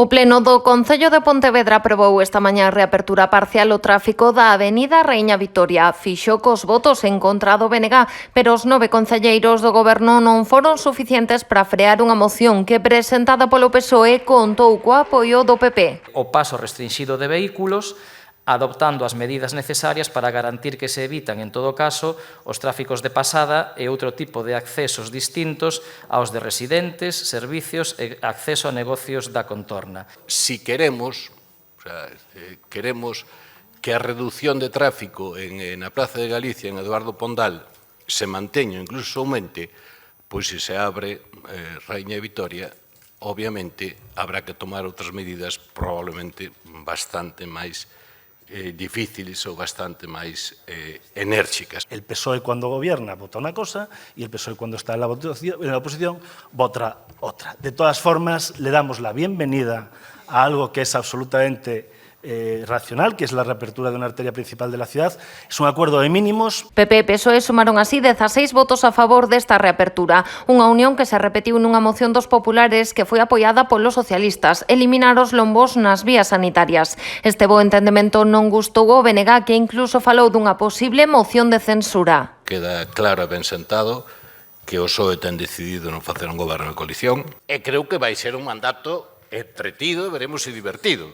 O Pleno do Concello de Pontevedra aprobou esta mañá a reapertura parcial o tráfico da Avenida Raíña Vitoria. Fixo cos votos en contra do BNG, pero os 9 concelleiros do Goberno non foron suficientes para frear unha moción que, presentada polo PSOE, contou co apoio do PP. O paso restringido de vehículos, adoptando as medidas necesarias para garantir que se evitan, en todo caso, os tráficos de pasada e outro tipo de accesos distintos aos de residentes, servicios e acceso a negocios da contorna. Si queremos que a reducción de tráfico na Praza de Galicia, en Eduardo Pondal, se manteña, incluso aumente, pois se se abre Raíña e Vitoria, obviamente habrá que tomar outras medidas probablemente bastante máis difíciles ou bastante máis enérxicas. El PSOE cuando gobierna vota una cosa y el PSOE cuando está en la oposición vota otra. De todas formas, le damos la bienvenida a algo que es absolutamente racional, que es la reapertura de una arteria principal de la ciudad. Es un acuerdo de mínimos. PP e PSOE sumaron así 16 votos a favor desta reapertura, unha unión que se repetiu nunha moción dos populares que foi apoiada polos socialistas, eliminar os lombos nas vías sanitarias. Este bo entendemento non gustou ao BNG, que incluso falou dunha posible moción de censura. Queda claro e ben sentado que o PSOE ten decidido non facer un goberno de coalición e creo que vai ser un mandato entretido, veremos e divertido.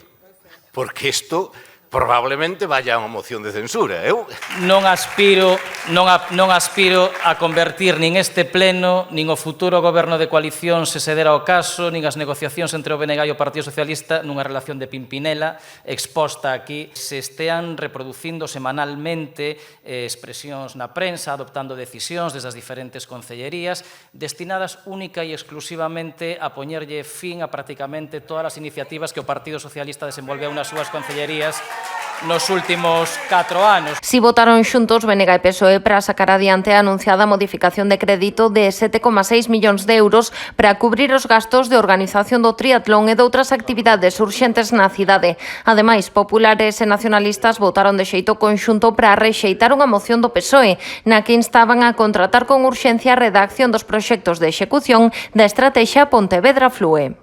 Porque isto probablemente vaya a unha moción de censura. Non aspiro a convertir nin este pleno, nin o futuro goberno de coalición, se se dera o caso, nin as negociacións entre o BNG e o Partido Socialista nunha relación de Pimpinela exposta aquí. Se estean reproducindo semanalmente expresións na prensa, adoptando decisións desde as diferentes concellerías, destinadas única e exclusivamente a poñerlle fin a prácticamente todas as iniciativas que o Partido Socialista desenvolveu nas súas concellerías nos últimos 4 anos. Si votaron xuntos BNG e PSOE para sacar adiante a anunciada modificación de crédito de 7,6 millóns de euros para cubrir os gastos de organización do triatlón e de outras actividades urxentes na cidade. Ademais, populares e nacionalistas votaron de xeito conxunto para rexeitar unha moción do PSOE na que instaban a contratar con urxencia a redacción dos proxectos de execución da estrategia Pontevedra Flúe.